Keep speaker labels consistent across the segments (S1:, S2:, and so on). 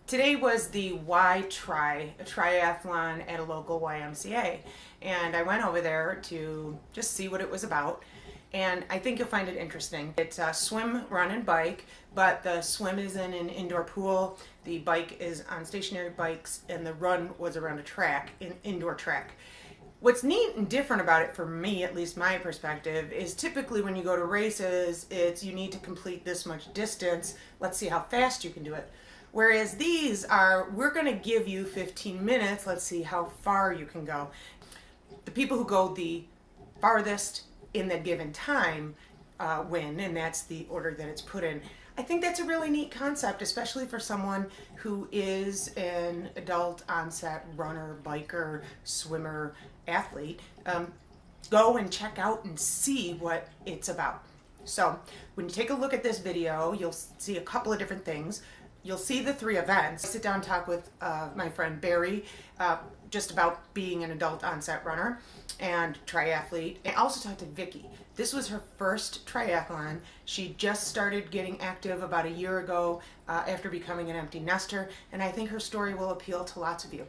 S1: Today was the triathlon at a local YMCA, and I went over there to just see what it was about, and I think you'll find it interesting. It's a swim, run, and bike, but the swim is in an indoor pool, the bike is on stationary bikes, and the run was around a track, an indoor track. What's neat and different about it, for me, at least my perspective, is typically when you go to races, it's you need to complete this much distance, let's see how fast you can do it. Whereas these are, we're going to give you 15 minutes, let's see how far you can go. The people who go the farthest in that given time win, and that's the order that it's put in. I think that's a really neat concept, especially for someone who is an adult onset runner, biker, swimmer, athlete. Go and check out and see what it's about. So when you take a look at this video, you'll see a couple of different things. You'll see the 3 events. I sit down and talk with my friend Barry just about being an adult onset runner and triathlete. I also talked to Vicki. This was her first triathlon. She just started getting active about a year ago after becoming an empty nester, and I think her story will appeal to lots of you.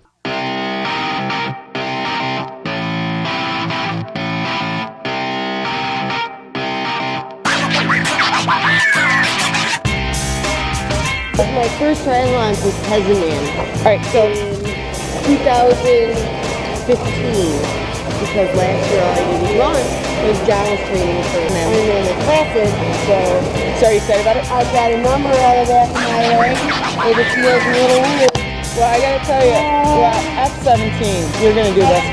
S2: My first triathlon was Peasant.
S3: Alright, so
S2: in 2015, because last year all I did was run, because John was training for Ironman the Classic, so
S3: are you excited about it?
S2: I got a number out of that in my leg, and it feels a little weird.
S3: Well, I gotta tell you, F17, you're gonna do this.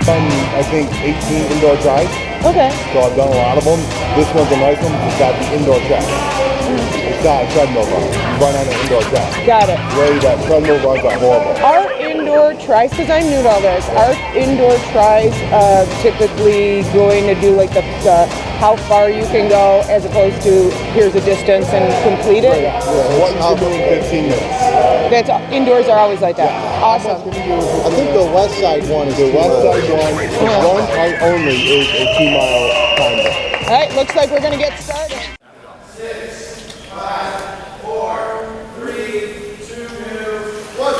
S3: So
S4: I think 18 indoor tries.
S3: okay.
S4: So I've done a lot of them. This one's a nice one. It's got the indoor track. It's not a treadmill run. You run on an indoor track.
S3: Got it.
S4: Way that treadmill runs are horrible.
S3: Are indoor tries, because I'm new to all this, are indoor tries typically going to do like the how far you can go as opposed to here's a distance and complete it?
S4: Yeah, what you can do in 15 minutes.
S3: That's indoors are always like that. Awesome.
S5: I think the west side one is
S4: The west side one, the one time only, is a 2-mile time run.
S3: All right, looks like we're gonna get started.
S6: 6, 5, 4, 3, 2, 1.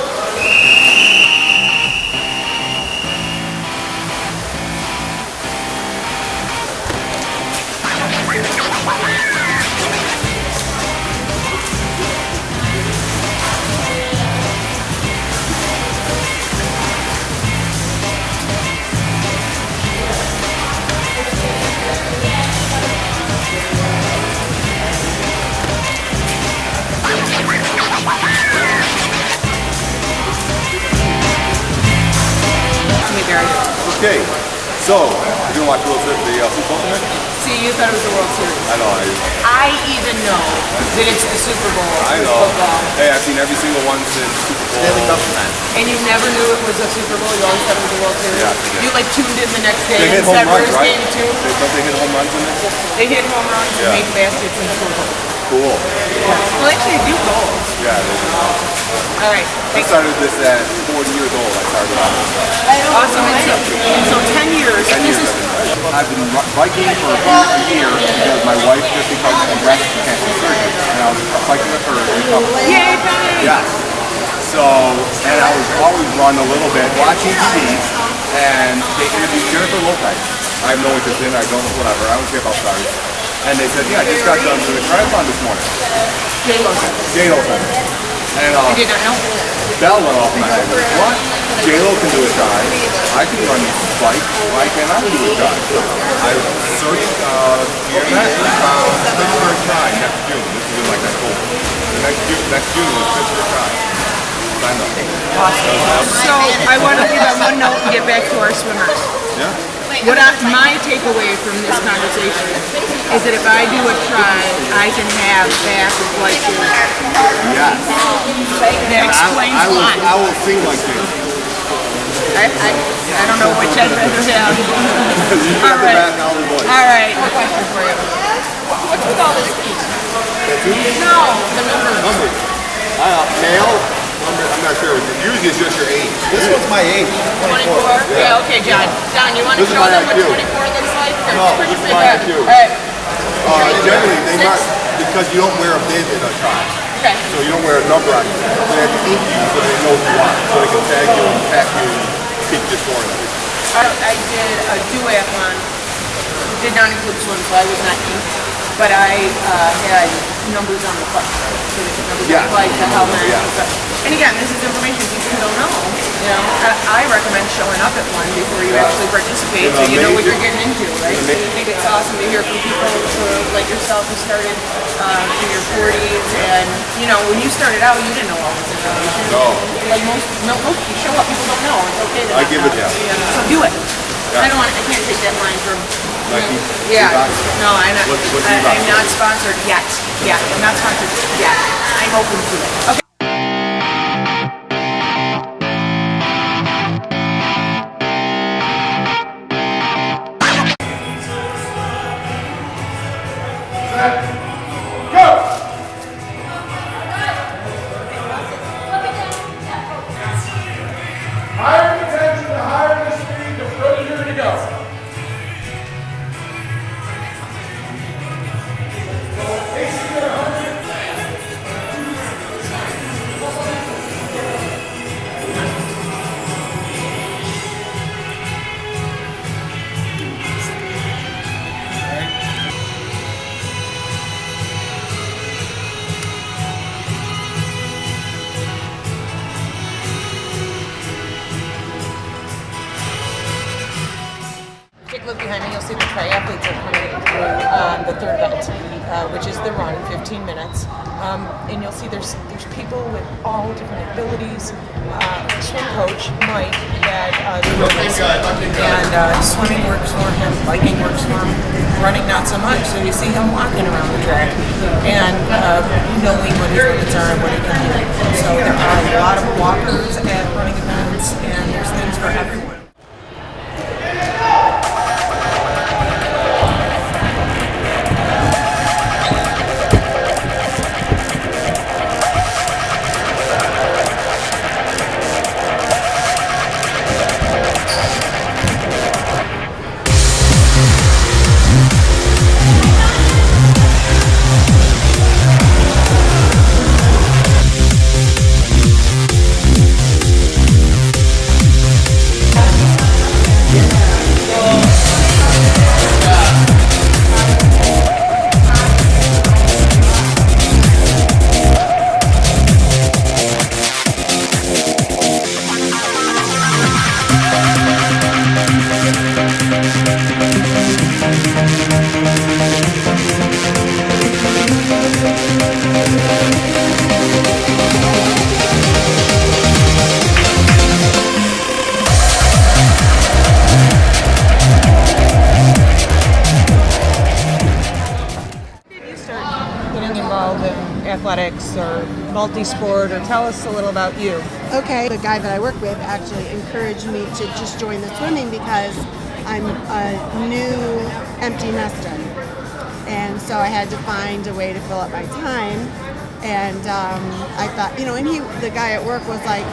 S7: Okay, so you're gonna watch the Super Bowl tonight?
S1: See, you thought it was the World Series.
S7: I know.
S1: I even know that it's the Super Bowl.
S7: I
S1: with
S7: know.
S1: Football.
S7: Hey, I've seen every single one since Super Bowl.
S1: And you never knew it was a Super Bowl. You always thought it was the World Series.
S7: Yeah.
S1: You like tuned in the next day
S7: They hit
S1: and
S7: home
S1: said,
S7: runs,
S1: "Where's
S7: right?
S1: game 2?"
S7: Don't they hit home runs in this?
S1: They hit home runs and
S7: Yeah.
S1: make baskets in the Super Bowl.
S7: Cool.
S1: Well, actually, they do goals.
S7: Yeah, it is.
S1: All right.
S7: I started this at 40 years old. I started off.
S1: Awesome. And so 10 years.
S7: 10 years. I've been biking for a year because my wife just became a breast cancer surgeon, and I was biking with her in recovery.
S1: Yay, Penny!
S7: Yeah. So, and I was always run a little bit, watching TV, and they interviewed Jennifer Lopez. I have no interest in, I don't, whatever, I don't care about stars. And they said, yeah, I just got done doing a triathlon this morning.
S1: J-Lo.
S7: And
S1: I did not know.
S7: bell went off in my head. What? J-Lo can do a try. I can run bike. Why can't I do a try? I searched the internet and found Pittsburgh Try next June. This is in like October. The next June was Pittsburgh Try. Signed up.
S1: So I want to leave on one note and get back to our swimmers.
S7: Yeah?
S1: My takeaway from this conversation is that if I do a try, I can have back like this.
S7: Yes.
S1: That explains
S7: I
S1: why.
S7: will sing like this.
S1: I don't know which I'd rather have.
S7: You
S1: All
S7: got the
S1: right.
S7: back now the voice.
S1: All right. A question for you. What's with all this piece? No, the number.
S7: Male? I'm not sure. Usually it's just your age.
S5: This one's my age.
S1: 24? Yeah, okay, John. John, you want to
S7: This is
S1: show
S7: my
S1: them what
S7: IQ.
S1: 24 looks like?
S7: No, this is my IQ.
S1: All right.
S7: Generally, they mark because you don't wear a bib in a tie.
S3: Okay.
S7: So you don't wear a number on it. So they have to ink you so they know who you are. So they can tag you and pack you and keep your score and everything.
S3: I did a duathlon. Did not include swim, so I was not inked. But I had numbers on the flight. So they put numbers on the flight, the helmet. And again, this is information people don't know. You know, I recommend showing up at one before you actually participate, so you know what you're getting into, right? So I think it's awesome to hear from people like yourself who started in your 40s, and you know, when you started out, you didn't know all this information.
S7: No.
S3: Like most you show up, people don't know. It's okay to
S7: I
S3: not
S7: give
S3: know.
S7: it that.
S3: So do it. I can't take that line from.
S7: Nike?
S3: Yeah.
S7: Reebok?
S3: No, I'm not.
S7: What's Reebok?
S3: I'm not sponsored yet. Yeah, I'm not sponsored yet. I'm open to it. Okay.
S6: Higher the tension, the higher the speed, the further you're going to go.
S1: Take a look behind me, you'll see the triathletes are coming through the third event, which is the run, 15 minutes. And you'll see there's people with all different abilities. Swim coach, Mike, had and swimming works for him, biking works for him, running not so much. So you see him walking around the track and knowing what his limits are and what he can do. So there are a lot of walkers at running events, and there's things for everyone. Athletics or multi-sport, or tell us a little about you.
S8: Okay, the guy that I work with actually encouraged me to just join the swimming because I'm a new empty nester. And so I had to find a way to fill up my time. And I thought, you know, and the guy at work was like,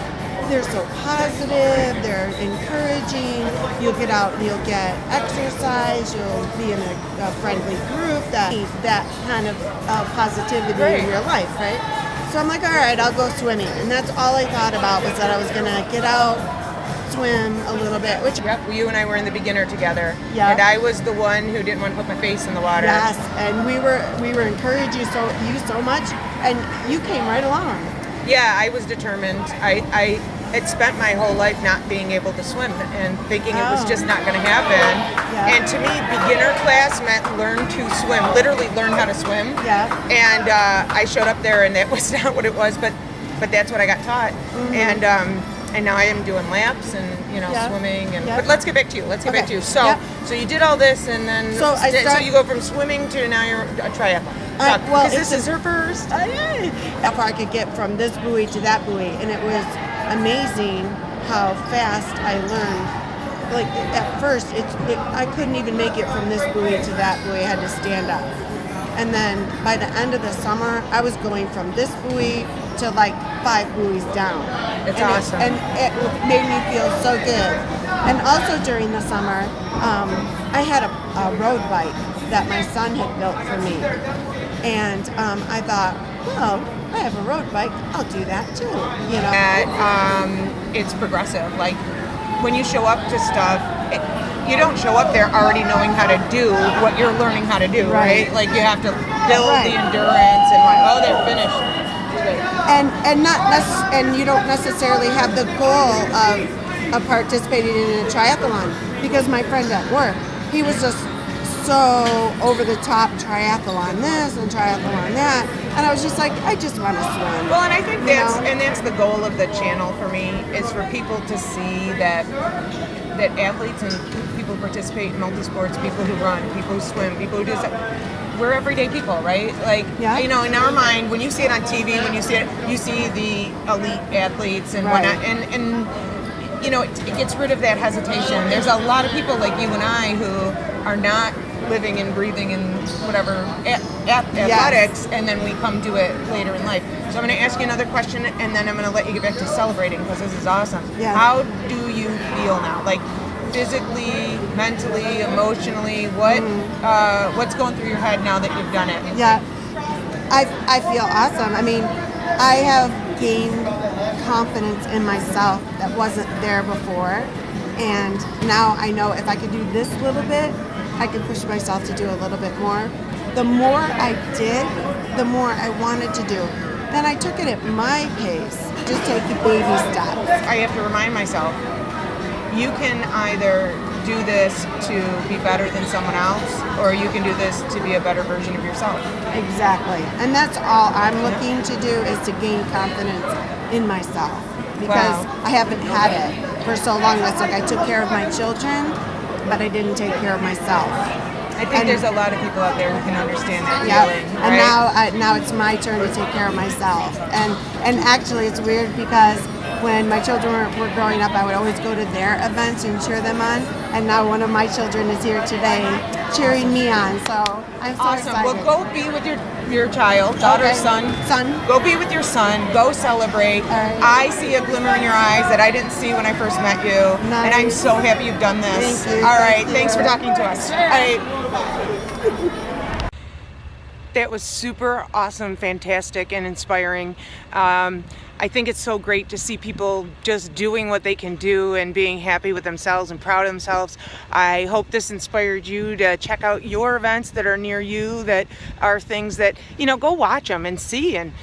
S8: they're so positive, they're encouraging, you'll get out and you'll get exercise, you'll be in a friendly group, that kind of positivity in your life, right? So I'm like, all right, I'll go swimming. And that's all I thought about, was that I was gonna get out, swim a little bit, which
S1: you and I were in the beginner together.
S8: Yeah.
S1: And I was the one who didn't want to put my face in the water.
S8: yes, and we were encouraging you so much, and you came right along.
S1: Yeah, I was determined. I had spent my whole life not being able to swim and thinking it was just not going to happen.
S8: Yeah.
S1: And to me, beginner class meant learn to swim, literally learn how to swim.
S8: Yeah.
S1: And I showed up there, and that was not what it was, but that's what I got taught.
S8: Mm-hmm.
S1: And now I am doing laps and swimming. And but let's get back to you.
S8: Okay.
S1: So
S8: Yeah.
S1: so you did all this, and then
S8: So
S1: so you go from swimming to now you're a triathlon.
S8: Well,
S1: Because this is her first.
S8: How far I could get from this buoy to that buoy, and it was amazing how fast I learned. Like at first, I couldn't even make it from this buoy to that buoy. I had to stand up, and then by the end of the summer, I was going from this buoy to like 5 buoys down.
S1: It's awesome.
S8: And it made me feel so good. And also during the summer, I had a road bike that my son had built for me. And I thought, well, I have a road bike, I'll do that too, you know.
S1: That it's progressive. Like when you show up to stuff, you don't show up there already knowing how to do what you're learning how to do, right? Like you have to build the endurance and they're finished.
S8: And you don't necessarily have the goal of participating in a triathlon, because my friend at work, he was just so over the top, triathlon this and triathlon that, and I was just like, I just want to swim.
S1: Well, and I think that's the goal of the channel for me, is for people to see that athletes and people who participate in multi-sports, people who run, people who swim, people who do stuff, we're everyday people, right? Like, you know, in our mind, when you see it on TV, when you see it, you see the elite athletes and whatnot, and you know, it gets rid of that hesitation. There's a lot of people like you and I who are not living and breathing in whatever athletics, and then we come to it later in life. So I'm going to ask you another question, and then I'm going to let you get back to celebrating, because this is awesome.
S8: Yeah.
S1: How do you feel now? Like physically, mentally, emotionally, what's going through your head now that you've done it?
S8: Yeah, I feel awesome. I mean, I have gained confidence in myself that wasn't there before, and now I know if I could do this little bit, I could push myself to do a little bit more. The more I did, the more I wanted to do. Then I took it at my pace, just taking baby steps.
S1: I have to remind myself, you can either do this to be better than someone else, or you can do this to be a better version of yourself.
S8: Exactly. And that's all I'm looking to do, is to gain confidence in myself, because I haven't had it for so long. It's like I took care of my children, but I didn't take care of myself.
S1: I think there's a lot of people out there who can understand that feeling. Right?
S8: And now it's my turn to take care of myself. And actually, it's weird, because when my children were growing up, I would always go to their events and cheer them on. And now one of my children is here today cheering me on. So I'm so excited.
S1: Well, go be with your child, daughter, son. Go be with your son. Go celebrate.
S8: Right.
S1: I see a glimmer in your eyes that I didn't see when I first met you.
S8: Nice.
S1: And I'm so happy you've done this.
S8: Thank you.
S1: All right.
S8: Thank you.
S1: Thanks for talking to us. All right. That was super awesome, fantastic, and inspiring. I think it's so great to see people just doing what they can do and being happy with themselves and proud of themselves. I hope this inspired you to check out your events that are near you, that are things that, you know, go watch them and see, and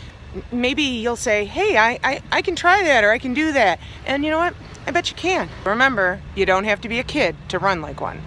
S1: maybe you'll say, hey, I can try that, or I can do that. And you know what? I bet you can. Remember, you don't have to be a kid to run like one.